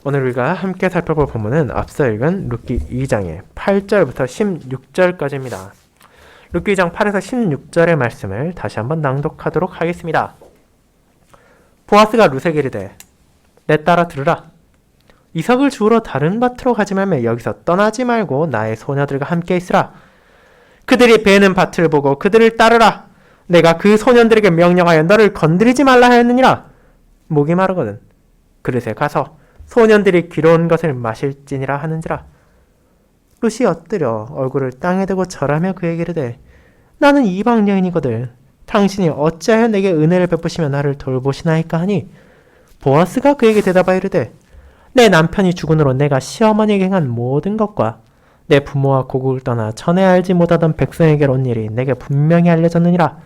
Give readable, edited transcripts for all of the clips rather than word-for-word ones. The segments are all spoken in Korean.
오늘 우리가 함께 살펴볼 본문은 앞서 읽은 룻기 2장의 8절부터 16절까지입니다. 룻기 2장 8에서 16절의 말씀을 다시 한번 낭독하도록 하겠습니다. 보아스가 룻에게 이르되 내 딸아 들으라. 이삭을 주우러 다른 밭으로 가지 말며 여기서 떠나지 말고 나의 소녀들과 함께 있으라. 그들이 베는 밭을 보고 그들을 따르라. 내가 그 소년들에게 명령하여 너를 건드리지 말라 하였느니라. 목이 마르거든 그릇에 가서 소년들이 기로운 것을 마실지니라 하는지라. 룻이 엎드려 얼굴을 땅에 대고 절하며 그에게 이르되 나는 이방 여인이거든 당신이 어찌하여 내게 은혜를 베푸시며 나를 돌보시나이까 하니 보아스가 그에게 대답하여 이르되 내 남편이 죽은 후로 내가 시어머니에게 행한 모든 것과 내 부모와 고국을 떠나 전에 알지 못하던 백성에게로 온 일이 내게 분명히 알려졌느니라.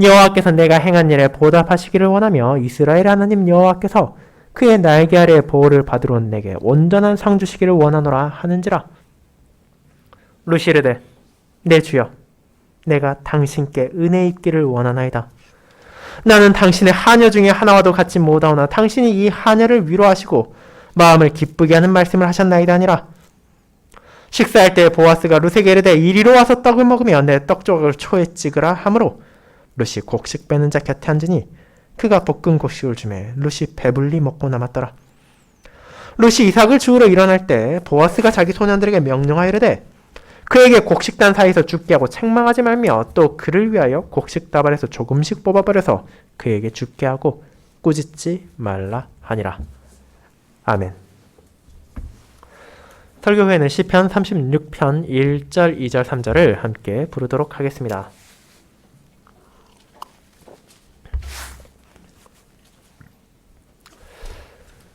여호와께서 내가 행한 일에 보답하시기를 원하며 이스라엘 하나님 여호와께서 그의 날개 아래에 보호를 받으러 온 내게 온전한 상 주시기를 원하노라 하는지라. 룻이 이르되 내 주여 내가 당신께 은혜 입기를 원하나이다. 나는 당신의 하녀 중에 하나와도 같이 못하오나 당신이 이 하녀를 위로하시고 마음을 기쁘게 하는 말씀을 하셨나이다 하니라. 식사할 때 보아스가 룻에게 이르되 이리로 와서 떡을 먹으며 내 떡조각을 초에 찍으라 하므로 룻이 곡식 빼는 자 곁에 앉으니 그가 볶은 곡식을 주매 룻이 배불리 먹고 남았더라. 룻이 이삭을 주우러 일어날 때 보아스가 자기 소년들에게 명령하여 이르되 그에게 곡식단 사이에서 죽게 하고 책망하지 말며 또 그를 위하여 곡식 다발에서 조금씩 뽑아버려서 그에게 죽게 하고 꾸짖지 말라 하니라. 아멘. 설교 후에는 시편 36편 1절, 2절, 3절을 함께 부르도록 하겠습니다.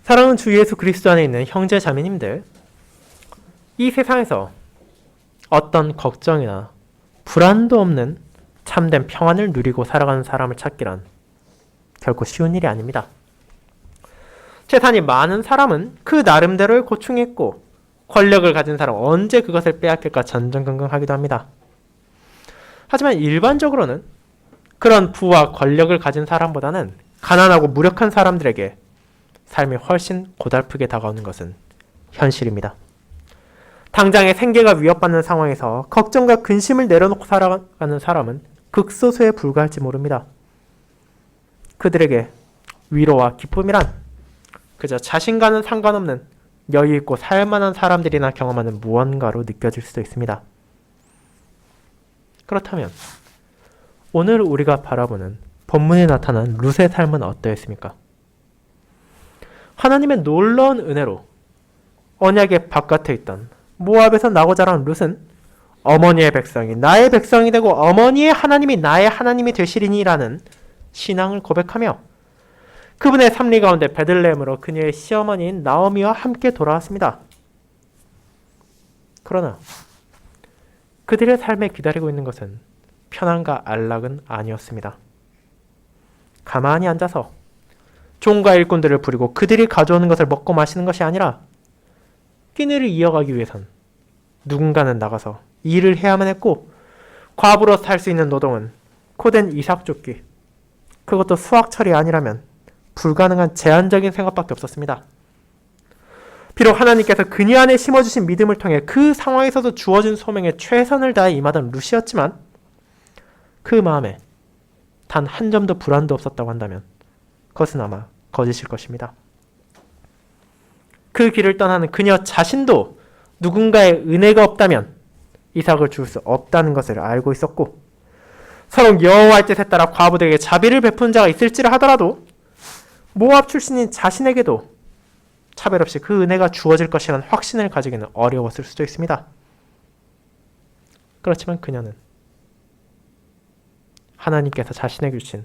사랑하는 주 예수 그리스도 안에 있는 형제 자매님들, 이 세상에서 어떤 걱정이나 불안도 없는 참된 평안을 누리고 살아가는 사람을 찾기란 결코 쉬운 일이 아닙니다. 재산이 많은 사람은 그 나름대로의 고충이 있고 권력을 가진 사람은 언제 그것을 빼앗길까 전전긍긍하기도 합니다. 하지만 일반적으로는 그런 부와 권력을 가진 사람보다는 가난하고 무력한 사람들에게 삶이 훨씬 고달프게 다가오는 것은 현실입니다. 당장의 생계가 위협받는 상황에서 걱정과 근심을 내려놓고 살아가는 사람은 극소수에 불과할지 모릅니다. 그들에게 위로와 기쁨이란 그저 자신과는 상관없는 여유있고 살만한 사람들이나 경험하는 무언가로 느껴질 수도 있습니다. 그렇다면 오늘 우리가 바라보는 본문에 나타난 룻의 삶은 어떠했습니까? 하나님의 놀라운 은혜로 언약의 바깥에 있던 모압에서 나고 자란 룻은 어머니의 백성이 나의 백성이 되고 어머니의 하나님이 나의 하나님이 되시리니라는 신앙을 고백하며 그분의 섭리 가운데 베들레헴으로 그녀의 시어머니인 나오미와 함께 돌아왔습니다. 그러나 그들의 삶에 기다리고 있는 것은 편안과 안락은 아니었습니다. 가만히 앉아서 종과 일꾼들을 부리고 그들이 가져오는 것을 먹고 마시는 것이 아니라 끼니를 이어가기 위해선 누군가는 나가서 일을 해야만 했고 과부로 살 수 있는 노동은 코된 이삭 쫓기, 그것도 수확철이 아니라면 불가능한 제한적인 생각밖에 없었습니다. 비록 하나님께서 그녀 안에 심어주신 믿음을 통해 그 상황에서도 주어진 소명에 최선을 다해 임하던 룻이었지만 그 마음에 단 한 점도 불안도 없었다고 한다면 그것은 아마 거짓일 것입니다. 그 길을 떠나는 그녀 자신도 누군가의 은혜가 없다면 이삭을 줄 수 없다는 것을 알고 있었고 서로 여호와의 뜻에 따라 과부들에게 자비를 베푸는 자가 있을지라 하더라도 모압 출신인 자신에게도 차별 없이 그 은혜가 주어질 것이라는 확신을 가지기는 어려웠을 수도 있습니다. 그렇지만 그녀는 하나님께서 자신에게 주신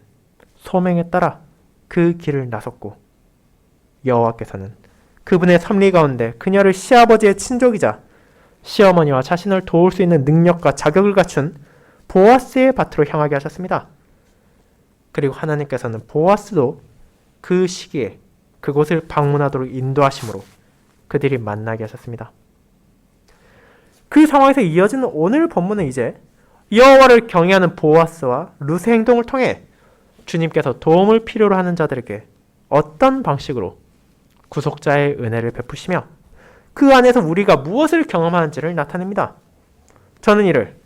소명에 따라 그 길을 나섰고 여호와께서는 그분의 섭리 가운데 그녀를 시아버지의 친족이자 시어머니와 자신을 도울 수 있는 능력과 자격을 갖춘 보아스의 밭으로 향하게 하셨습니다. 그리고 하나님께서는 보아스도 그 시기에 그곳을 방문하도록 인도하심으로 그들이 만나게 하셨습니다. 그 상황에서 이어지는 오늘 본문은 이제 여호와를 경외하는 보아스와 룻의 행동을 통해 주님께서 도움을 필요로 하는 자들에게 어떤 방식으로 구속자의 은혜를 베푸시며 그 안에서 우리가 무엇을 경험하는지를 나타냅니다. 저는 이를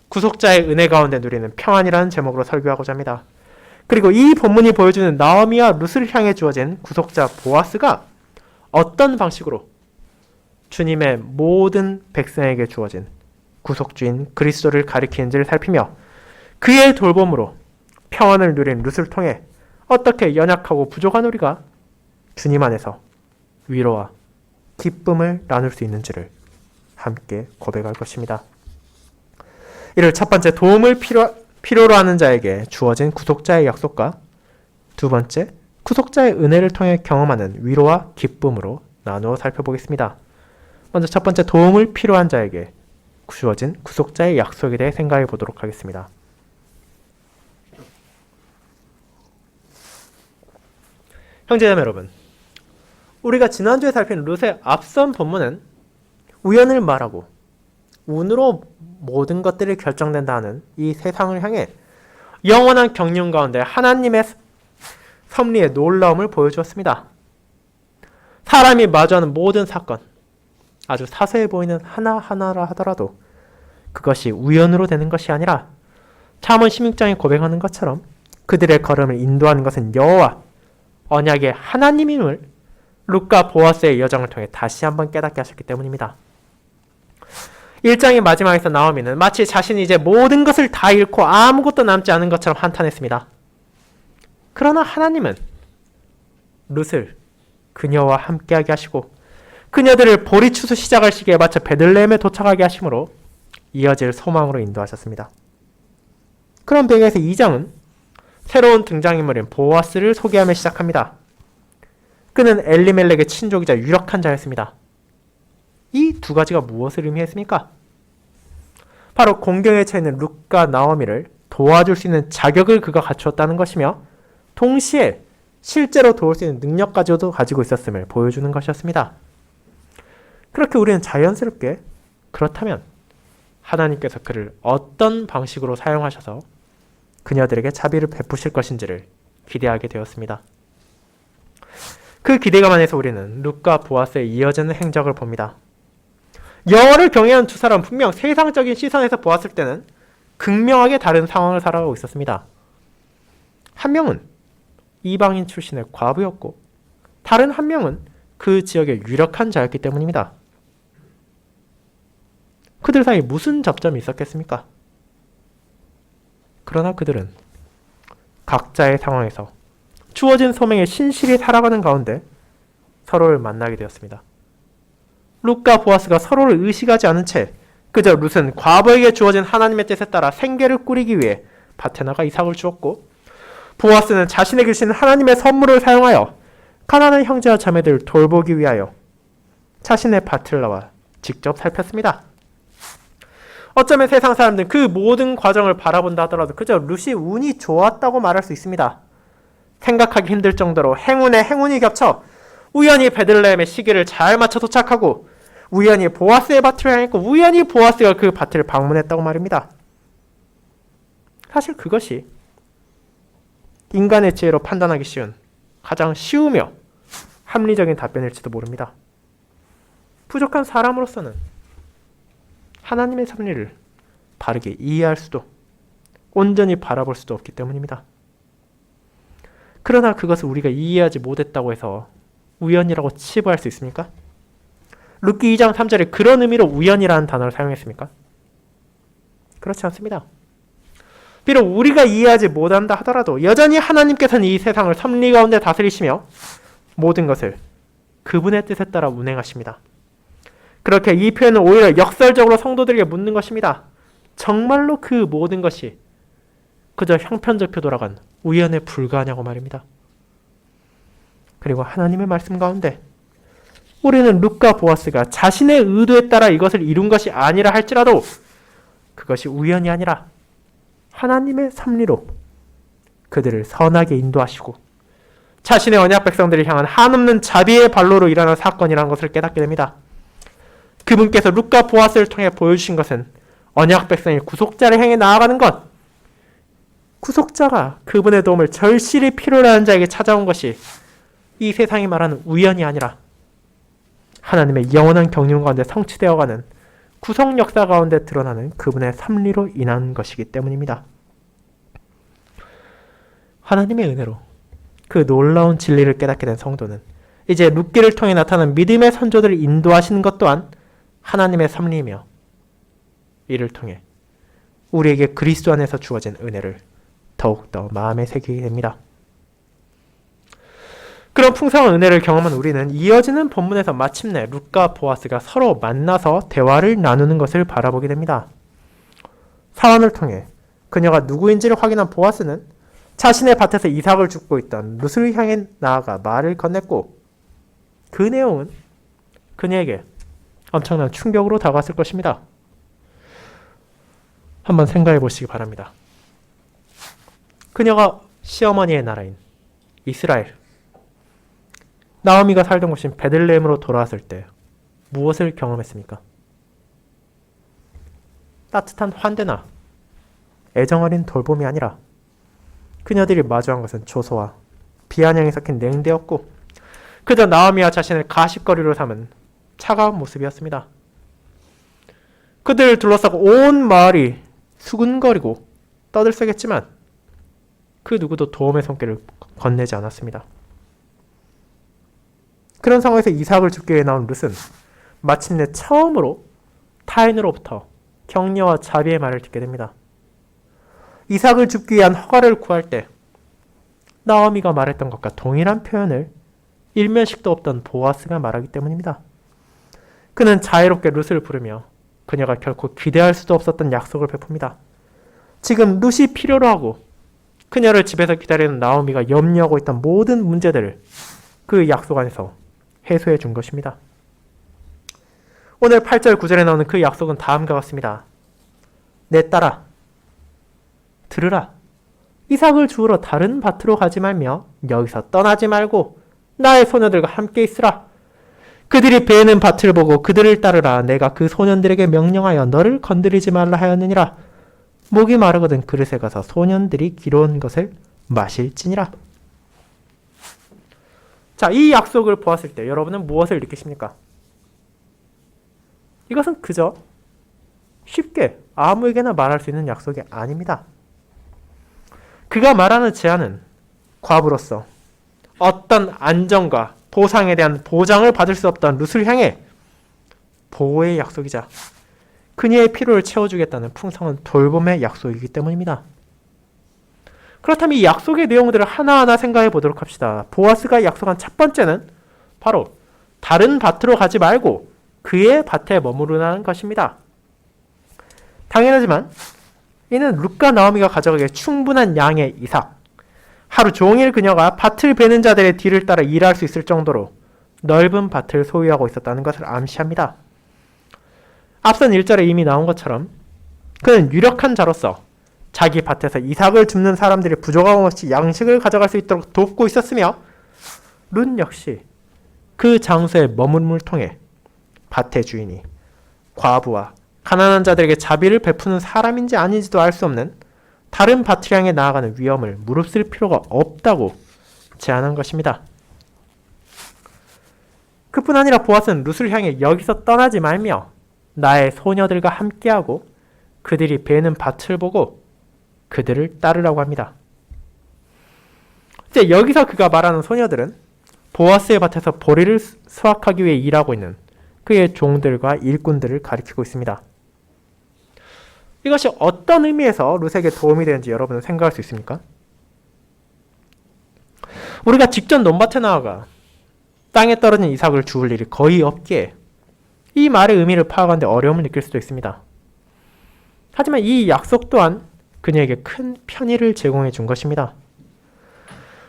구속자의 은혜 가운데 누리는 평안이라는 제목으로 설교하고자 합니다. 그리고 이 본문이 보여주는 나오미와 룻을 향해 주어진 구속자 보아스가 어떤 방식으로 주님의 모든 백성에게 주어진 구속주인 그리스도를 가리키는지를 살피며 그의 돌봄으로 평안을 누린 룻을 통해 어떻게 연약하고 부족한 우리가 주님 안에서 위로와 기쁨을 나눌 수 있는지를 함께 고백할 것입니다. 이를 첫 번째 도움을 필요로 하는 자에게 주어진 구속자의 약속과 두 번째 구속자의 은혜를 통해 경험하는 위로와 기쁨으로 나누어 살펴보겠습니다. 먼저 첫 번째 도움을 필요한 자에게 주어진 구속자의 약속에 대해 생각해 보도록 하겠습니다. 형제자매 여러분, 우리가 지난주에 살핀 룻의 앞선 본문은 우연을 말하고 운으로 모든 것들이 결정된다는 이 세상을 향해 영원한 경륜 가운데 하나님의 섭리의 놀라움을 보여주었습니다. 사람이 마주하는 모든 사건, 아주 사소해 보이는 하나하나라 하더라도 그것이 우연으로 되는 것이 아니라 잠언 16장에 고백하는 것처럼 그들의 걸음을 인도하는 것은 여호와 언약의 하나님임을 룻과 보아스의 여정을 통해 다시 한번 깨닫게 하셨기 때문입니다. 1장의 마지막에서 나오미는 마치 자신이 이제 모든 것을 다 잃고 아무것도 남지 않은 것처럼 한탄했습니다. 그러나 하나님은 룻을 그녀와 함께하게 하시고 그녀들을 보리추수 시작할 시기에 맞춰 베들레헴에 도착하게 하심으로 이어질 소망으로 인도하셨습니다. 그런 배경에서 2장은 새로운 등장인물인 보아스를 소개하며 시작합니다. 그는 엘리멜렉의 친족이자 유력한 자였습니다. 이 두 가지가 무엇을 의미했습니까? 바로 공경에 처해있는 룻과 나오미를 도와줄 수 있는 자격을 그가 갖추었다는 것이며 동시에 실제로 도울 수 있는 능력까지도 가지고 있었음을 보여주는 것이었습니다. 그렇게 우리는 자연스럽게 그렇다면 하나님께서 그를 어떤 방식으로 사용하셔서 그녀들에게 자비를 베푸실 것인지를 기대하게 되었습니다. 그 기대감 안에서 우리는 룻과 보아스의 이어지는 행적을 봅니다. 여호와를 경외하는 두 사람은 분명 세상적인 시선에서 보았을 때는 극명하게 다른 상황을 살아가고 있었습니다. 한 명은 이방인 출신의 과부였고 다른 한 명은 그 지역의 유력한 자였기 때문입니다. 그들 사이에 무슨 접점이 있었겠습니까? 그러나 그들은 각자의 상황에서 주어진 소명에 신실히 살아가는 가운데 서로를 만나게 되었습니다. 룻과 보아스가 서로를 의식하지 않은 채 그저 룻은 과부에게 주어진 하나님의 뜻에 따라 생계를 꾸리기 위해 밭에 나가 이삭을 주었고 보아스는 자신에게 주신 하나님의 선물을 사용하여 가난한 형제와 자매들을 돌보기 위하여 자신의 밭을 나와 직접 살폈습니다. 어쩌면 세상 사람들은 그 모든 과정을 바라본다 하더라도 그저 룻이 운이 좋았다고 말할 수 있습니다. 생각하기 힘들 정도로 행운에 행운이 겹쳐 우연히 베들레헴의 시기를 잘 맞춰 도착하고 우연히 보아스의 밭을 향했고 우연히 보아스가 그 밭을 방문했다고 말입니다. 사실 그것이 인간의 지혜로 판단하기 쉬운 가장 쉬우며 합리적인 답변일지도 모릅니다. 부족한 사람으로서는 하나님의 섭리를 바르게 이해할 수도 온전히 바라볼 수도 없기 때문입니다. 그러나 그것을 우리가 이해하지 못했다고 해서 우연이라고 치부할 수 있습니까? 룻기 2장 3절에 그런 의미로 우연이라는 단어를 사용했습니까? 그렇지 않습니다. 비록 우리가 이해하지 못한다 하더라도 여전히 하나님께서는 이 세상을 섭리 가운데 다스리시며 모든 것을 그분의 뜻에 따라 운행하십니다. 그렇게 이 표현은 오히려 역설적으로 성도들에게 묻는 것입니다. 정말로 그 모든 것이 그저 형편적표 돌아간 우연에 불과하냐고 말입니다. 그리고 하나님의 말씀 가운데 우리는 룻과 보아스가 자신의 의도에 따라 이것을 이룬 것이 아니라 할지라도 그것이 우연이 아니라 하나님의 섭리로 그들을 선하게 인도하시고 자신의 언약 백성들을 향한 한없는 자비의 발로로 일어난 사건이라는 것을 깨닫게 됩니다. 그분께서 룻과 보아스를 통해 보여주신 것은 언약 백성이 구속자를 향해 나아가는 것, 구속자가 그분의 도움을 절실히 필요로 하는 자에게 찾아온 것이 이 세상이 말하는 우연이 아니라 하나님의 영원한 경륜 가운데 성취되어가는 구속 역사 가운데 드러나는 그분의 섭리로 인한 것이기 때문입니다. 하나님의 은혜로 그 놀라운 진리를 깨닫게 된 성도는 이제 룻기를 통해 나타난 믿음의 선조들을 인도하시는 것 또한 하나님의 섭리이며 이를 통해 우리에게 그리스도 안에서 주어진 은혜를 더욱더 마음에 새기게 됩니다. 그런 풍성한 은혜를 경험한 우리는 이어지는 본문에서 마침내 룻과 보아스가 서로 만나서 대화를 나누는 것을 바라보게 됩니다. 사원을 통해 그녀가 누구인지를 확인한 보아스는 자신의 밭에서 이삭을 줍고 있던 룻을 향해 나아가 말을 건넸고 그 내용은 그녀에게 엄청난 충격으로 다가왔을 것입니다. 한번 생각해 보시기 바랍니다. 그녀가 시어머니의 나라인 이스라엘, 나오미가 살던 곳인 베들레헴으로 돌아왔을 때 무엇을 경험했습니까? 따뜻한 환대나 애정어린 돌봄이 아니라 그녀들이 마주한 것은 조소와 비아냥이 섞인 냉대였고 그저 나오미와 자신을 가십거리로 삼은 차가운 모습이었습니다. 그들을 둘러싸고 온 마을이 수군거리고 떠들썩했지만 그 누구도 도움의 손길을 건네지 않았습니다. 그런 상황에서 이삭을 줍기 위해 나온 룻은 마침내 처음으로 타인으로부터 격려와 자비의 말을 듣게 됩니다. 이삭을 줍기 위한 허가를 구할 때 나오미가 말했던 것과 동일한 표현을 일면식도 없던 보아스가 말하기 때문입니다. 그는 자유롭게 룻을 부르며 그녀가 결코 기대할 수도 없었던 약속을 베풉니다. 지금 룻이 필요로 하고 그녀를 집에서 기다리는 나오미가 염려하고 있던 모든 문제들을 그 약속 안에서 해소해 준 것입니다. 오늘 8절 9절에 나오는 그 약속은 다음과 같습니다. 내 딸아, 들으라. 이삭을 주우러 다른 밭으로 가지 말며 여기서 떠나지 말고 나의 소녀들과 함께 있으라. 그들이 베는 밭을 보고 그들을 따르라. 내가 그 소년들에게 명령하여 너를 건드리지 말라 하였느니라. 목이 마르거든 그릇에 가서 소년들이 기러운 것을 마실지니라. 자, 이 약속을 보았을 때 여러분은 무엇을 느끼십니까? 이것은 그저 쉽게 아무에게나 말할 수 있는 약속이 아닙니다. 그가 말하는 제안은 과부로서 어떤 안정과 보상에 대한 보장을 받을 수 없던 룻을 향해 보호의 약속이자 그녀의 필요를 채워주겠다는 풍성한 돌봄의 약속이기 때문입니다. 그렇다면 이 약속의 내용들을 하나하나 생각해 보도록 합시다. 보아스가 약속한 첫 번째는 바로 다른 밭으로 가지 말고 그의 밭에 머무르라는 것입니다. 당연하지만 이는 룻과 나오미가 가져가기에 충분한 양의 이삭, 하루 종일 그녀가 밭을 베는 자들의 뒤를 따라 일할 수 있을 정도로 넓은 밭을 소유하고 있었다는 것을 암시합니다. 앞선 1절에 이미 나온 것처럼 그는 유력한 자로서 자기 밭에서 이삭을 줍는 사람들이 부족함 없이 양식을 가져갈 수 있도록 돕고 있었으며 룻 역시 그 장소에 머물므를 통해 밭의 주인이 과부와 가난한 자들에게 자비를 베푸는 사람인지 아닌지도 알 수 없는 다른 밭을 향해 나아가는 위험을 무릅쓸 필요가 없다고 제안한 것입니다. 그뿐 아니라 보아스는 룻을 향해 여기서 떠나지 말며 나의 소녀들과 함께하고 그들이 베는 밭을 보고 그들을 따르라고 합니다. 이제 여기서 그가 말하는 소녀들은 보아스의 밭에서 보리를 수확하기 위해 일하고 있는 그의 종들과 일꾼들을 가리키고 있습니다. 이것이 어떤 의미에서 룻에게 도움이 되는지 여러분은 생각할 수 있습니까? 우리가 직접 논밭에 나아가 땅에 떨어진 이삭을 주울 일이 거의 없기에 이 말의 의미를 파악하는데 어려움을 느낄 수도 있습니다. 하지만 이 약속 또한 그녀에게 큰 편의를 제공해 준 것입니다.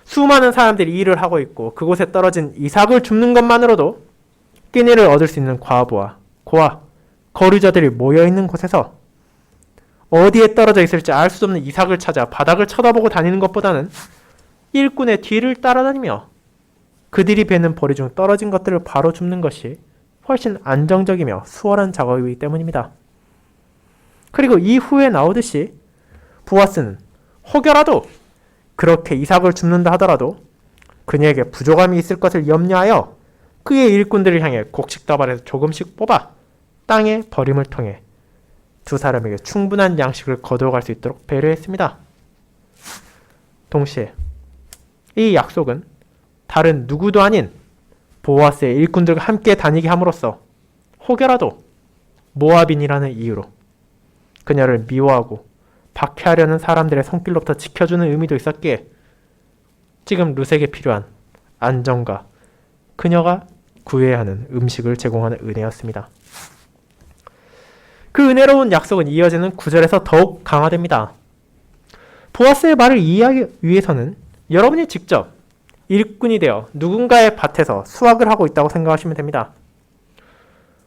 수많은 사람들이 일을 하고 있고 그곳에 떨어진 이삭을 줍는 것만으로도 끼니를 얻을 수 있는 과부와 고아, 거류자들이 모여있는 곳에서 어디에 떨어져 있을지 알 수 없는 이삭을 찾아 바닥을 쳐다보고 다니는 것보다는 일꾼의 뒤를 따라다니며 그들이 베는 보리 중 떨어진 것들을 바로 줍는 것이 훨씬 안정적이며 수월한 작업이기 때문입니다. 그리고 이후에 나오듯이 보아스는 혹여라도 그렇게 이삭을 줍는다 하더라도 그녀에게 부족함이 있을 것을 염려하여 그의 일꾼들을 향해 곡식다발에서 조금씩 뽑아 땅에 버림을 통해 두 사람에게 충분한 양식을 거두어갈 수 있도록 배려했습니다. 동시에 이 약속은 다른 누구도 아닌 보아스의 일꾼들과 함께 다니게 함으로써 혹여라도 모압인이라는 이유로 그녀를 미워하고 박해하려는 사람들의 손길로부터 지켜주는 의미도 있었기에 지금 룻에게 필요한 안정과 그녀가 구해야 하는 음식을 제공하는 은혜였습니다. 그 은혜로운 약속은 이어지는 9절에서 더욱 강화됩니다. 보아스의 말을 이해하기 위해서는 여러분이 직접 일꾼이 되어 누군가의 밭에서 수확을 하고 있다고 생각하시면 됩니다.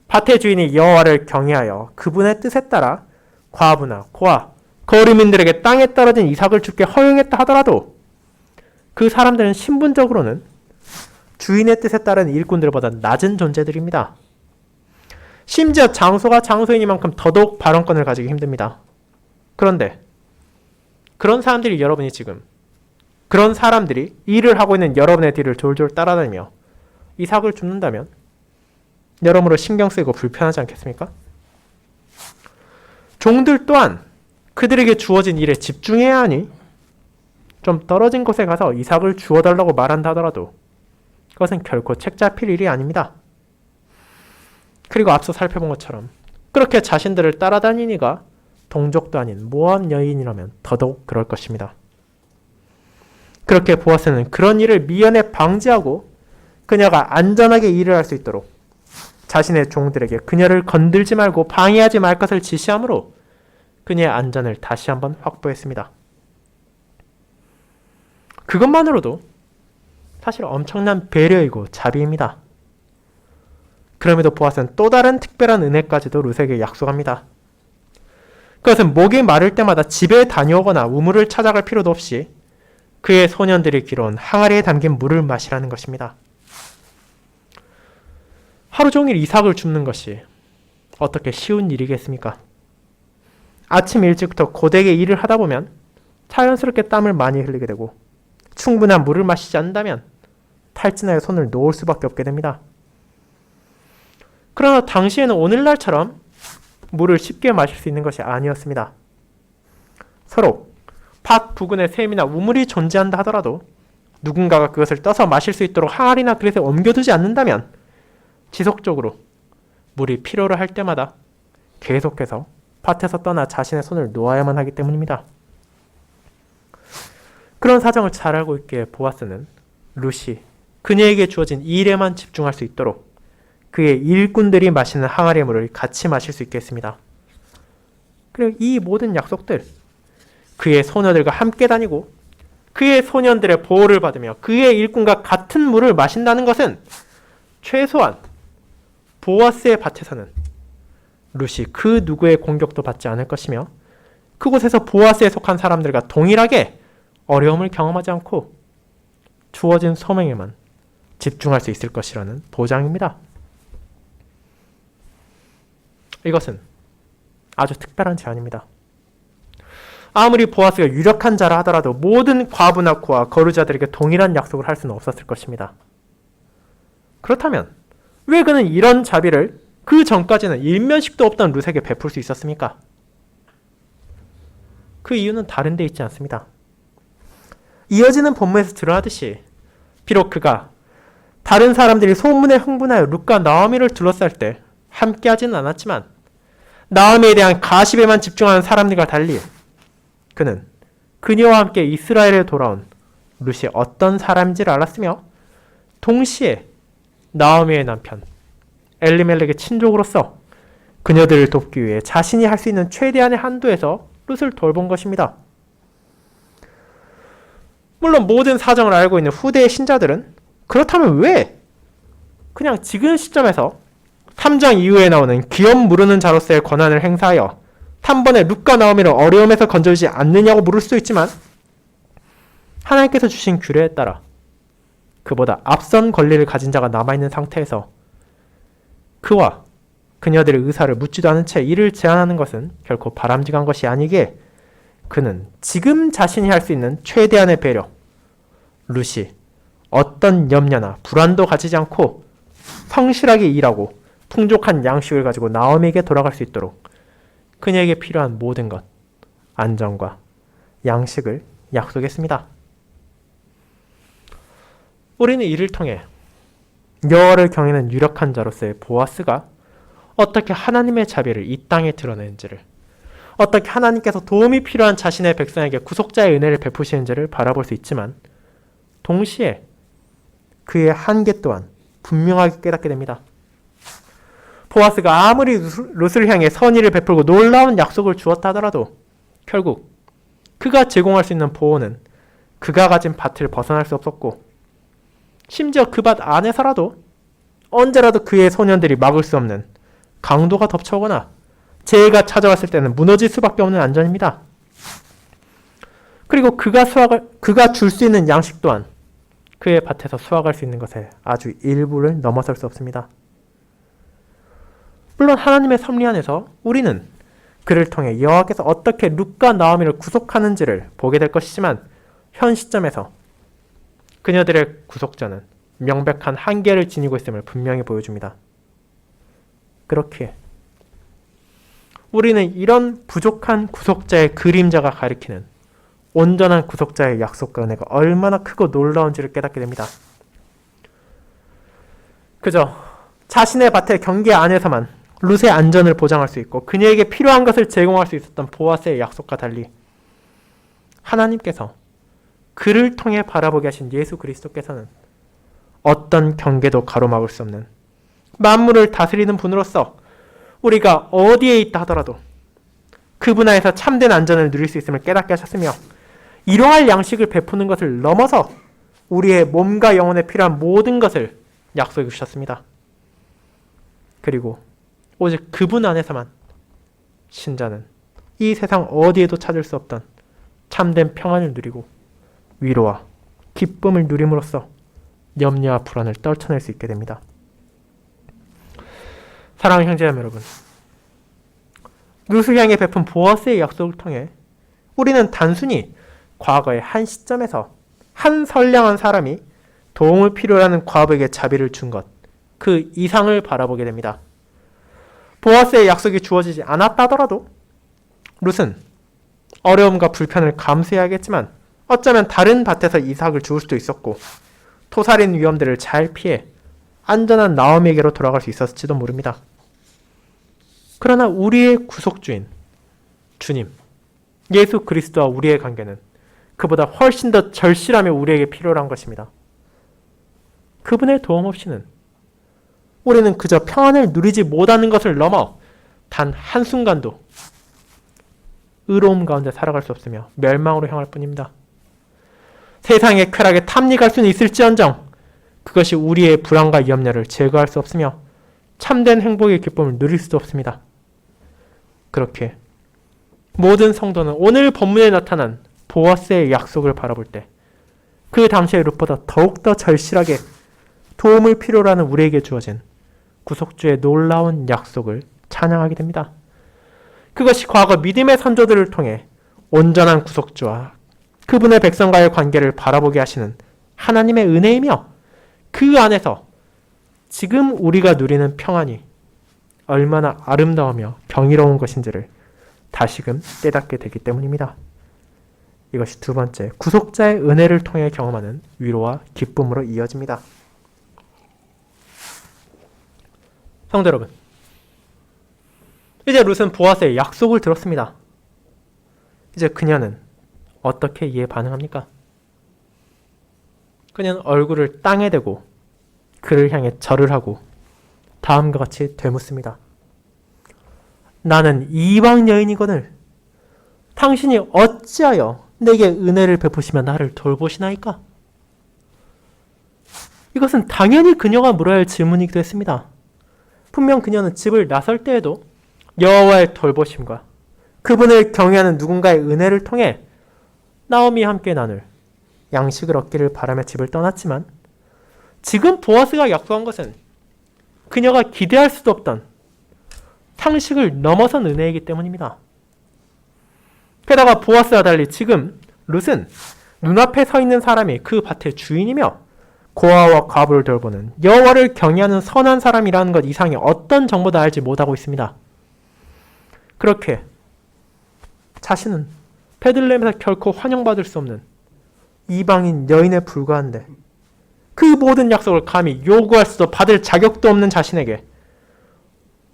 밭의 주인이 여호와를 경외하여 그분의 뜻에 따라 과부나 고아, 거류민들에게 땅에 떨어진 이삭을 주게 허용했다 하더라도 그 사람들은 신분적으로는 주인의 뜻에 따른 일꾼들보다 낮은 존재들입니다. 심지어 장소가 장소이니만큼 더더욱 발언권을 가지기 힘듭니다. 그런데 그런 사람들이 여러분이 지금 그런 사람들이 일을 하고 있는 여러분의 뒤를 졸졸 따라다니며 이삭을 줍는다면 여러모로 신경 쓰이고 불편하지 않겠습니까? 종들 또한 그들에게 주어진 일에 집중해야 하니 좀 떨어진 곳에 가서 이삭을 주워달라고 말한다 하더라도 그것은 결코 책 잡힐 일이 아닙니다. 그리고 앞서 살펴본 것처럼 그렇게 자신들을 따라다니니가 동족도 아닌 모압 여인이라면 더더욱 그럴 것입니다. 그렇게 보아스는 그런 일을 미연에 방지하고 그녀가 안전하게 일을 할 수 있도록 자신의 종들에게 그녀를 건들지 말고 방해하지 말 것을 지시하므로 그녀의 안전을 다시 한번 확보했습니다. 그것만으로도 사실 엄청난 배려이고 자비입니다. 그럼에도 보아스는 또 다른 특별한 은혜까지도 룻에게 약속합니다. 그것은 목이 마를 때마다 집에 다녀오거나 우물을 찾아갈 필요도 없이 그의 소년들이 길어온 항아리에 담긴 물을 마시라는 것입니다. 하루 종일 이삭을 줍는 것이 어떻게 쉬운 일이겠습니까? 아침 일찍부터 고되게 일을 하다 보면 자연스럽게 땀을 많이 흘리게 되고 충분한 물을 마시지 않는다면 탈진하여 손을 놓을 수밖에 없게 됩니다. 그러나 당시에는 오늘날처럼 물을 쉽게 마실 수 있는 것이 아니었습니다. 서로 밭 부근에 샘이나 우물이 존재한다 하더라도 누군가가 그것을 떠서 마실 수 있도록 항아리나 그릇에 옮겨두지 않는다면 지속적으로 물이 필요로 할 때마다 계속해서 밭에서 떠나 자신의 손을 놓아야만 하기 때문입니다. 그런 사정을 잘 알고 있기에 보아스는 룻이 그녀에게 주어진 일에만 집중할 수 있도록 그의 일꾼들이 마시는 항아리의 물을 같이 마실 수 있게 했습니다. 그리고 이 모든 약속들, 그의 소녀들과 함께 다니고 그의 소년들의 보호를 받으며 그의 일꾼과 같은 물을 마신다는 것은 최소한 보아스의 밭에서는 룻이 그 누구의 공격도 받지 않을 것이며 그곳에서 보아스에 속한 사람들과 동일하게 어려움을 경험하지 않고 주어진 소명에만 집중할 수 있을 것이라는 보장입니다. 이것은 아주 특별한 제안입니다. 아무리 보아스가 유력한 자라 하더라도 모든 과부나 고아, 거류자들에게 동일한 약속을 할 수는 없었을 것입니다. 그렇다면 왜 그는 이런 자비를 그 전까지는 일면식도 없던 룻에게 베풀 수 있었습니까? 그 이유는 다른 데 있지 않습니다. 이어지는 본문에서 드러나듯이 비록 그가 다른 사람들이 소문에 흥분하여 룻과 나오미를 둘러쌀 때 함께하지는 않았지만 나오미에 대한 가십에만 집중하는 사람들과 달리 그는 그녀와 함께 이스라엘에 돌아온 룻이 어떤 사람인지를 알았으며 동시에 나오미의 남편 엘리멜렉의 친족으로서 그녀들을 돕기 위해 자신이 할 수 있는 최대한의 한도에서 룻을 돌본 것입니다. 물론 모든 사정을 알고 있는 후대의 신자들은 그렇다면 왜 그냥 지금 시점에서 3장 이후에 나오는 기업 무르는 자로서의 권한을 행사하여 한 번에 룻과 나오미를 어려움에서 건져주지 않느냐고 물을 수도 있지만 하나님께서 주신 규례에 따라 그보다 앞선 권리를 가진 자가 남아있는 상태에서 그와 그녀들의 의사를 묻지도 않은 채 이를 제안하는 것은 결코 바람직한 것이 아니기에 그는 지금 자신이 할 수 있는 최대한의 배려, 룻이 어떤 염려나 불안도 가지지 않고 성실하게 일하고 풍족한 양식을 가지고 나오미에게 돌아갈 수 있도록 그녀에게 필요한 모든 것, 안전과 양식을 약속했습니다. 우리는 이를 통해 여호와를 경외하는 유력한 자로서의 보아스가 어떻게 하나님의 자비를 이 땅에 드러내는지를, 어떻게 하나님께서 도움이 필요한 자신의 백성에게 구속자의 은혜를 베푸시는지를 바라볼 수 있지만 동시에 그의 한계 또한 분명하게 깨닫게 됩니다. 보아스가 아무리 룻을 향해 선의를 베풀고 놀라운 약속을 주었다 하더라도 결국 그가 제공할 수 있는 보호는 그가 가진 밭을 벗어날 수 없었고, 심지어 그 밭 안에서라도 언제라도 그의 소년들이 막을 수 없는 강도가 덮쳐오거나 재해가 찾아왔을 때는 무너질 수밖에 없는 안전입니다. 그리고 그가 줄 수 있는 양식 또한 그의 밭에서 수확할 수 있는 것의 아주 일부를 넘어설 수 없습니다. 물론 하나님의 섭리 안에서 우리는 그를 통해 여호와께서 어떻게 룻과 나오미를 구속하는지를 보게 될 것이지만 현 시점에서 그녀들의 구속자는 명백한 한계를 지니고 있음을 분명히 보여줍니다. 그렇기에 우리는 이런 부족한 구속자의 그림자가 가리키는 온전한 구속자의 약속과 은혜가 얼마나 크고 놀라운지를 깨닫게 됩니다. 그저 자신의 밭의 경계 안에서만 룻의 안전을 보장할 수 있고 그녀에게 필요한 것을 제공할 수 있었던 보아스의 약속과 달리 하나님께서 그를 통해 바라보게 하신 예수 그리스도께서는 어떤 경계도 가로막을 수 없는 만물을 다스리는 분으로서 우리가 어디에 있다 하더라도 그분 안에서 참된 안전을 누릴 수 있음을 깨닫게 하셨으며 이러할 양식을 베푸는 것을 넘어서 우리의 몸과 영혼에 필요한 모든 것을 약속해 주셨습니다. 그리고 오직 그분 안에서만 신자는 이 세상 어디에도 찾을 수 없던 참된 평안을 누리고 위로와 기쁨을 누림으로써 염려와 불안을 떨쳐낼 수 있게 됩니다. 사랑하는 형제자매 여러분, 룻을 향해 베푼 보아스의 약속을 통해 우리는 단순히 과거의 한 시점에서 한 선량한 사람이 도움을 필요로 하는 과부에게 자비를 준 것, 그 이상을 바라보게 됩니다. 보아스의 약속이 주어지지 않았다 하더라도 룻은 어려움과 불편을 감수해야겠지만 어쩌면 다른 밭에서 이삭을 주울 수도 있었고 토살인 위험들을 잘 피해 안전한 나오미에게로 돌아갈 수 있었을지도 모릅니다. 그러나 우리의 구속주인 주님 예수 그리스도와 우리의 관계는 그보다 훨씬 더 절실하며 우리에게 필요한 것입니다. 그분의 도움 없이는 우리는 그저 평안을 누리지 못하는 것을 넘어 단 한순간도 의로움 가운데 살아갈 수 없으며 멸망으로 향할 뿐입니다. 세상의 쾌락에 탐닉할 수는 있을지언정 그것이 우리의 불안과 염려를 제거할 수 없으며 참된 행복의 기쁨을 누릴 수도 없습니다. 그렇게 모든 성도는 오늘 본문에 나타난 보아스의 약속을 바라볼 때 그 당시의 룻보다 더욱더 절실하게 도움을 필요로 하는 우리에게 주어진 구속주의 놀라운 약속을 찬양하게 됩니다. 그것이 과거 믿음의 선조들을 통해 온전한 구속주와 그분의 백성과의 관계를 바라보게 하시는 하나님의 은혜이며 그 안에서 지금 우리가 누리는 평안이 얼마나 아름다우며 경이로운 것인지를 다시금 깨닫게 되기 때문입니다. 이것이 두 번째, 구속자의 은혜를 통해 경험하는 위로와 기쁨으로 이어집니다. 성도 여러분, 이제 룻은 보아스의 약속을 들었습니다. 이제 그녀는 어떻게 이에 반응합니까? 그녀는 얼굴을 땅에 대고 그를 향해 절을 하고 다음과 같이 되묻습니다. 나는 이방 여인이거늘 당신이 어찌하여 내게 은혜를 베푸시며 나를 돌보시나이까? 이것은 당연히 그녀가 물어야 할 질문이기도 했습니다. 분명 그녀는 집을 나설 때에도 여호와의 돌보심과 그분을 경외하는 누군가의 은혜를 통해 나오미와 함께 나눌 양식을 얻기를 바라며 집을 떠났지만 지금 보아스가 약속한 것은 그녀가 기대할 수도 없던 상식을 넘어선 은혜이기 때문입니다. 게다가 보아스와 달리 지금 룻은 눈앞에 서 있는 사람이 그 밭의 주인이며 고아와 과부를 돌보는 여호와를 경외하는 선한 사람이라는 것 이상의 어떤 정보도 알지 못하고 있습니다. 그렇게 자신은 베들레헴에서 결코 환영받을 수 없는 이방인 여인에 불과한데 그 모든 약속을 감히 요구할 수도 받을 자격도 없는 자신에게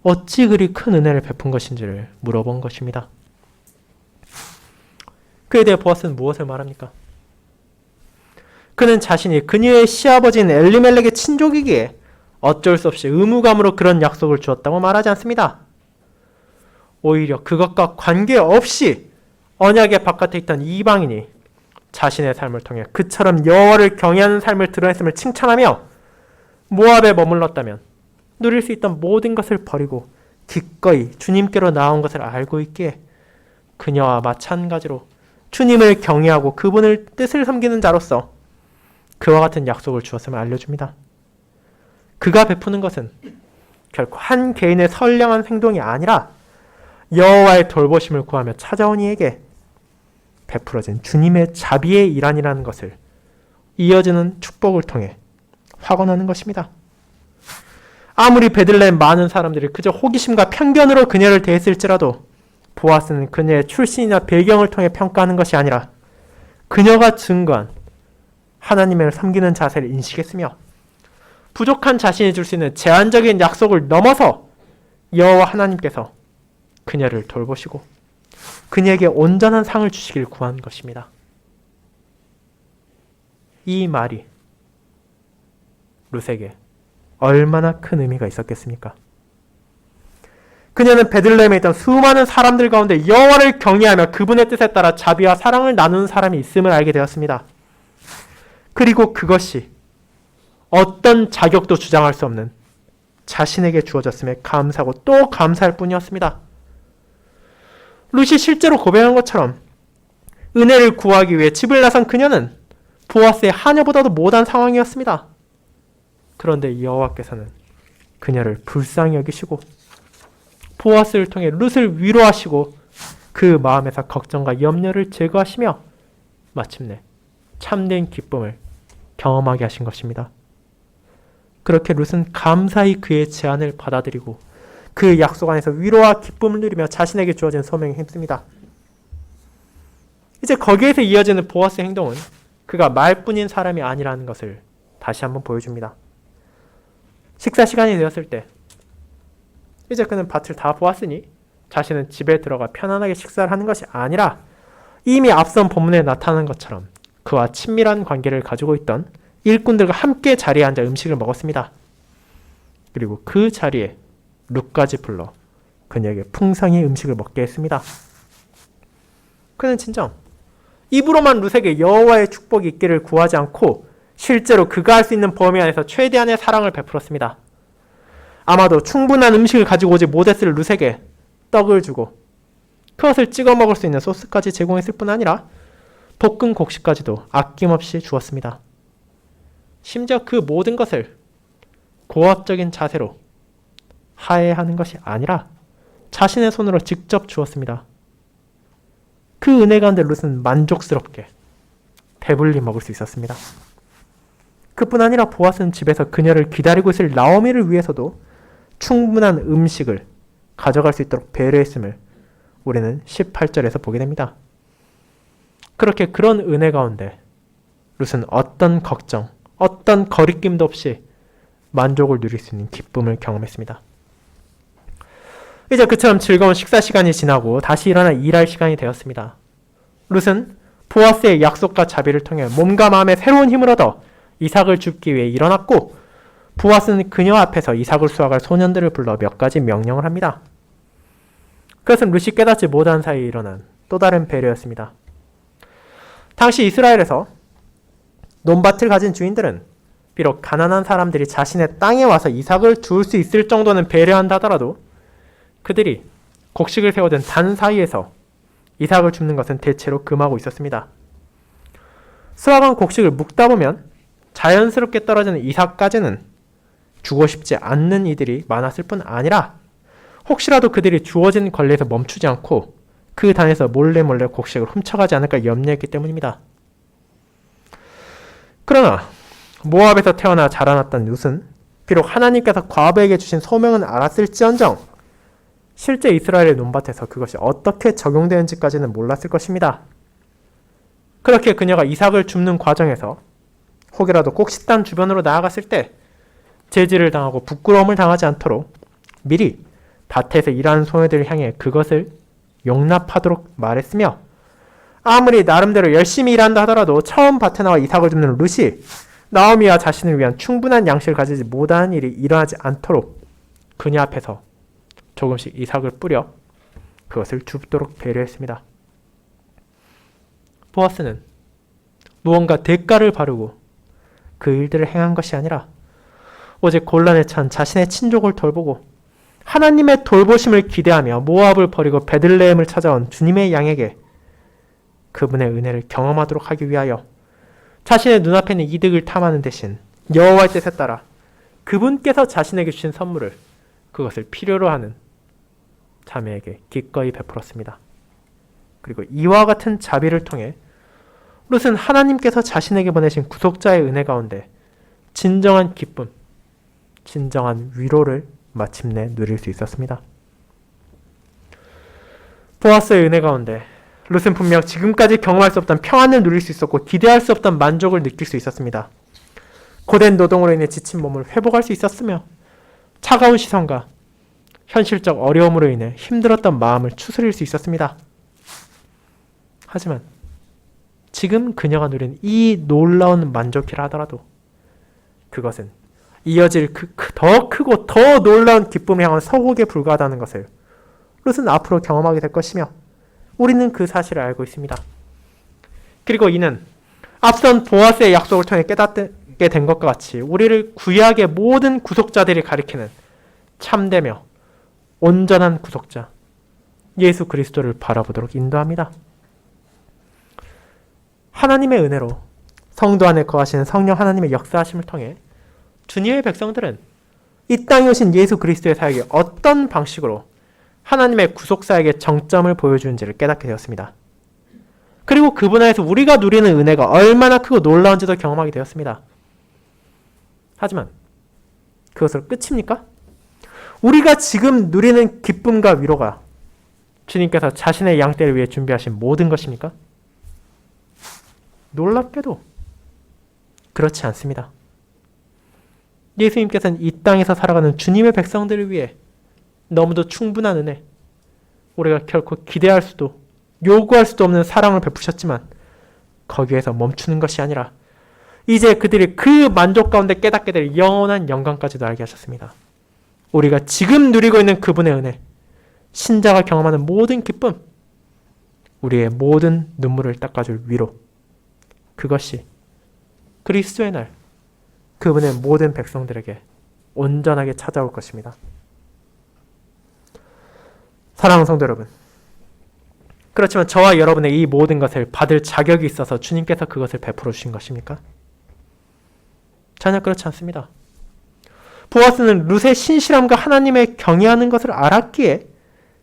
어찌 그리 큰 은혜를 베푼 것인지를 물어본 것입니다. 그에 대해 보아스는 무엇을 말합니까? 그는 자신이 그녀의 시아버지인 엘리멜렉의 친족이기에 어쩔 수 없이 의무감으로 그런 약속을 주었다고 말하지 않습니다. 오히려 그것과 관계없이 언약의 바깥에 있던 이방인이 자신의 삶을 통해 그처럼 여호와를 경외하는 삶을 드러냈음을 칭찬하며 모압에 머물렀다면 누릴 수 있던 모든 것을 버리고 기꺼이 주님께로 나온 것을 알고 있기에 그녀와 마찬가지로 주님을 경외하고 그분을 뜻을 섬기는 자로서 그와 같은 약속을 주었음을 알려줍니다. 그가 베푸는 것은 결코 한 개인의 선량한 행동이 아니라 여호와의 돌보심을 구하며 찾아온 이에게 베풀어진 주님의 자비의 일환이라는 것을 이어지는 축복을 통해 확언하는 것입니다. 아무리 베들레헴 많은 사람들이 그저 호기심과 편견으로 그녀를 대했을지라도 보아스는 그녀의 출신이나 배경을 통해 평가하는 것이 아니라 그녀가 증거한 하나님을 섬기는 자세를 인식했으며 부족한 자신이 줄 수 있는 제한적인 약속을 넘어서 여호와 하나님께서 그녀를 돌보시고 그녀에게 온전한 상을 주시길 구한 것입니다. 이 말이 룻에게 얼마나 큰 의미가 있었겠습니까? 그녀는 베들레헴에 있던 수많은 사람들 가운데 여호와를 경외하며 그분의 뜻에 따라 자비와 사랑을 나누는 사람이 있음을 알게 되었습니다. 그리고 그것이 어떤 자격도 주장할 수 없는 자신에게 주어졌음에 감사하고 또 감사할 뿐이었습니다. 룻이 실제로 고백한 것처럼 은혜를 구하기 위해 집을 나선 그녀는 보아스의 하녀보다도 못한 상황이었습니다. 그런데 여호와께서는 그녀를 불쌍히 여기시고 보아스를 통해 룻을 위로하시고 그 마음에서 걱정과 염려를 제거하시며 마침내 참된 기쁨을 경험하게 하신 것입니다. 그렇게 룻은 감사히 그의 제안을 받아들이고 그 약속 안에서 위로와 기쁨을 누리며 자신에게 주어진 소명에 힘씁니다. 이제 거기에서 이어지는 보아스의 행동은 그가 말뿐인 사람이 아니라는 것을 다시 한번 보여줍니다. 식사 시간이 되었을 때 이제 그는 밭을 다 보았으니 자신은 집에 들어가 편안하게 식사를 하는 것이 아니라 이미 앞선 본문에 나타난 것처럼 그와 친밀한 관계를 가지고 있던 일꾼들과 함께 자리에 앉아 음식을 먹었습니다. 그리고 그 자리에 룻까지 불러 그녀에게 풍성히 음식을 먹게 했습니다. 그는 진정 입으로만 룻에게 여호와의 축복이 있기를 구하지 않고 실제로 그가 할 수 있는 범위 안에서 최대한의 사랑을 베풀었습니다. 아마도 충분한 음식을 가지고 오지 못했을 룻에게 떡을 주고 그것을 찍어 먹을 수 있는 소스까지 제공했을 뿐 아니라 볶은 곡식까지도 아낌없이 주었습니다. 심지어 그 모든 것을 고압적인 자세로 하회하는 것이 아니라 자신의 손으로 직접 주었습니다. 그 은혜 가운데 룻은 만족스럽게 배불리 먹을 수 있었습니다. 그뿐 아니라 보아스는 집에서 그녀를 기다리고 있을 나오미를 위해서도 충분한 음식을 가져갈 수 있도록 배려했음을 우리는 18절에서 보게 됩니다. 그렇게 그런 은혜 가운데 룻은 어떤 걱정, 어떤 거리낌도 없이 만족을 누릴 수 있는 기쁨을 경험했습니다. 이제 그처럼 즐거운 식사 시간이 지나고 다시 일어나 일할 시간이 되었습니다. 룻은 보아스의 약속과 자비를 통해 몸과 마음에 새로운 힘을 얻어 이삭을 줍기 위해 일어났고 보아스는 그녀 앞에서 이삭을 수확할 소년들을 불러 몇 가지 명령을 합니다. 그것은 룻이 깨닫지 못한 사이에 일어난 또 다른 배려였습니다. 당시 이스라엘에서 논밭을 가진 주인들은 비록 가난한 사람들이 자신의 땅에 와서 이삭을 줄 수 있을 정도는 배려한다 하더라도 그들이 곡식을 세우던 단 사이에서 이삭을 줍는 것은 대체로 금하고 있었습니다. 수확한 곡식을 묵다 보면 자연스럽게 떨어지는 이삭까지는 주고 싶지 않는 이들이 많았을 뿐 아니라 혹시라도 그들이 주어진 권리에서 멈추지 않고 그 단에서 몰래 곡식을 훔쳐가지 않을까 염려했기 때문입니다. 그러나 모압에서 태어나 자라났던 룻은 비록 하나님께서 과부에게 주신 소명은 알았을지언정 실제 이스라엘의 논밭에서 그것이 어떻게 적용되는지까지는 몰랐을 것입니다. 그렇게 그녀가 이삭을 줍는 과정에서 혹여라도 꼭 식단 주변으로 나아갔을 때 제지를 당하고 부끄러움을 당하지 않도록 미리 밭에서 일하는 소녀들을 향해 그것을 용납하도록 말했으며 아무리 나름대로 열심히 일한다 하더라도 처음 밭에 나와 이삭을 줍는 룻이 나오미와 자신을 위한 충분한 양식을 가지지 못하는 일이 일어나지 않도록 그녀 앞에서 조금씩 이삭을 뿌려 그것을 줍도록 배려했습니다. 보아스는 무언가 대가를 바르고 그 일들을 행한 것이 아니라 오직 곤란에 처한 자신의 친족을 돌보고 하나님의 돌보심을 기대하며 모압을 버리고 베들레헴을 찾아온 주님의 양에게 그분의 은혜를 경험하도록 하기 위하여 자신의 눈앞에 있는 이득을 탐하는 대신 여호와의 뜻에 따라 그분께서 자신에게 주신 선물을 그것을 필요로 하는 자매에게 기꺼이 베풀었습니다. 그리고 이와 같은 자비를 통해 룻은 하나님께서 자신에게 보내신 구속자의 은혜 가운데 진정한 기쁨, 진정한 위로를 마침내 누릴 수 있었습니다. 보아스의 은혜 가운데 룻은 분명 지금까지 경험할 수 없던 평안을 누릴 수 있었고 기대할 수 없던 만족을 느낄 수 있었습니다. 고된 노동으로 인해 지친 몸을 회복할 수 있었으며 차가운 시선과 현실적 어려움으로 인해 힘들었던 마음을 추스릴 수 있었습니다. 하지만 지금 그녀가 누린 이 놀라운 만족이라 하더라도 그것은 이어질 더 크고 더 놀라운 기쁨을 향한 서곡에 불과하다는 것을 룻은 앞으로 경험하게 될 것이며 우리는 그 사실을 알고 있습니다. 그리고 이는 앞선 보아스의 약속을 통해 깨닫게 된 것과 같이 우리를 구약의 모든 구속자들이 가리키는 참되며 온전한 구속자 예수 그리스도를 바라보도록 인도합니다. 하나님의 은혜로 성도 안에 거하시는 성령 하나님의 역사하심을 통해 주님의 백성들은 이 땅에 오신 예수 그리스도의 사역이 어떤 방식으로 하나님의 구속사역의 정점을 보여주는지를 깨닫게 되었습니다. 그리고 그분 안에서 우리가 누리는 은혜가 얼마나 크고 놀라운지도 경험하게 되었습니다. 하지만 그것으로 끝입니까? 우리가 지금 누리는 기쁨과 위로가 주님께서 자신의 양떼를 위해 준비하신 모든 것입니까? 놀랍게도 그렇지 않습니다. 예수님께서는 이 땅에서 살아가는 주님의 백성들을 위해 너무도 충분한 은혜, 우리가 결코 기대할 수도 요구할 수도 없는 사랑을 베푸셨지만 거기에서 멈추는 것이 아니라 이제 그들이 그 만족 가운데 깨닫게 될 영원한 영광까지도 알게 하셨습니다. 우리가 지금 누리고 있는 그분의 은혜, 신자가 경험하는 모든 기쁨, 우리의 모든 눈물을 닦아줄 위로, 그것이 그리스도의 날 그분의 모든 백성들에게 온전하게 찾아올 것입니다. 사랑하는 성도 여러분, 그렇지만 저와 여러분의 이 모든 것을 받을 자격이 있어서 주님께서 그것을 베풀어 주신 것입니까? 전혀 그렇지 않습니다. 보아스는 룻의 신실함과 하나님의 경외하는 것을 알았기에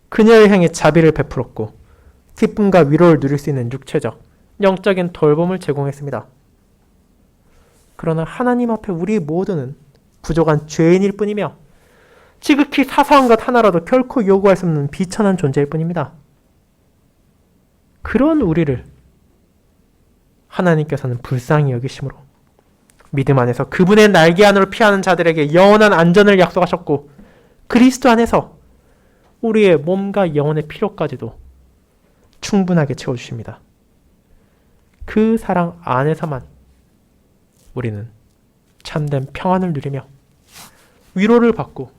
그녀를 향해 자비를 베풀었고 기쁨과 위로를 누릴 수 있는 육체적, 영적인 돌봄을 제공했습니다. 그러나 하나님 앞에 우리 모두는 부족한 죄인일 뿐이며 지극히 사소한 것 하나라도 결코 요구할 수 없는 비천한 존재일 뿐입니다. 그런 우리를 하나님께서는 불쌍히 여기심으로 믿음 안에서 그분의 날개 안으로 피하는 자들에게 영원한 안전을 약속하셨고 그리스도 안에서 우리의 몸과 영혼의 필요까지도 충분하게 채워주십니다. 그 사랑 안에서만 우리는 참된 평안을 누리며 위로를 받고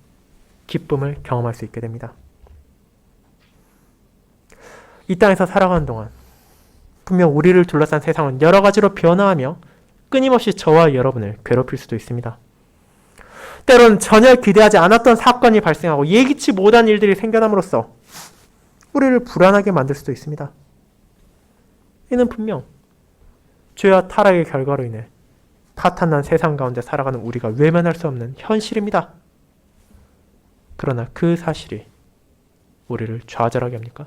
기쁨을 경험할 수 있게 됩니다. 이 땅에서 살아가는 동안 분명 우리를 둘러싼 세상은 여러 가지로 변화하며 끊임없이 저와 여러분을 괴롭힐 수도 있습니다. 때로는 전혀 기대하지 않았던 사건이 발생하고 예기치 못한 일들이 생겨남으로써 우리를 불안하게 만들 수도 있습니다. 이는 분명 죄와 타락의 결과로 인해 파탄난 세상 가운데 살아가는 우리가 외면할 수 없는 현실입니다. 그러나 그 사실이 우리를 좌절하게 합니까?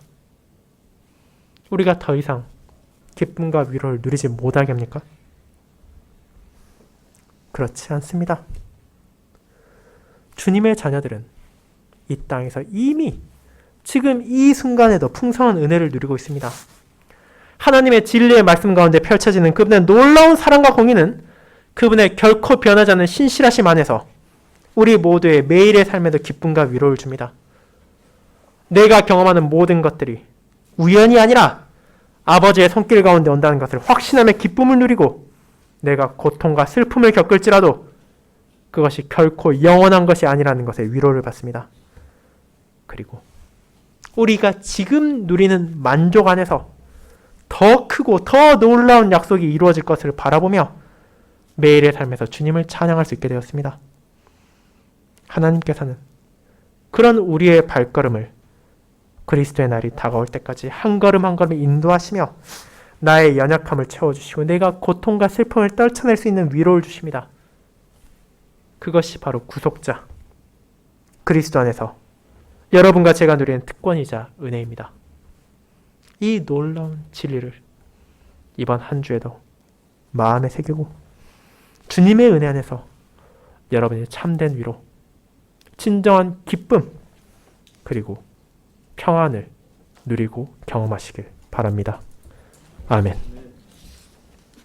우리가 더 이상 기쁨과 위로를 누리지 못하게 합니까? 그렇지 않습니다. 주님의 자녀들은 이 땅에서 이미 지금 이 순간에도 풍성한 은혜를 누리고 있습니다. 하나님의 진리의 말씀 가운데 펼쳐지는 그분의 놀라운 사랑과 공의는 그분의 결코 변하지 않는 신실하심 안에서 우리 모두의 매일의 삶에도 기쁨과 위로를 줍니다. 내가 경험하는 모든 것들이 우연이 아니라 아버지의 손길 가운데 온다는 것을 확신하며 기쁨을 누리고 내가 고통과 슬픔을 겪을지라도 그것이 결코 영원한 것이 아니라는 것에 위로를 받습니다. 그리고 우리가 지금 누리는 만족 안에서 더 크고 더 놀라운 약속이 이루어질 것을 바라보며 매일의 삶에서 주님을 찬양할 수 있게 되었습니다. 하나님께서는 그런 우리의 발걸음을 그리스도의 날이 다가올 때까지 한 걸음 한 걸음 인도하시며 나의 연약함을 채워주시고 내가 고통과 슬픔을 떨쳐낼 수 있는 위로를 주십니다. 그것이 바로 구속자 그리스도 안에서 여러분과 제가 누리는 특권이자 은혜입니다. 이 놀라운 진리를 이번 한 주에도 마음에 새기고 주님의 은혜 안에서 여러분의 참된 위로, 진정한 기쁨, 그리고 평안을 누리고 경험하시길 바랍니다. 아멘.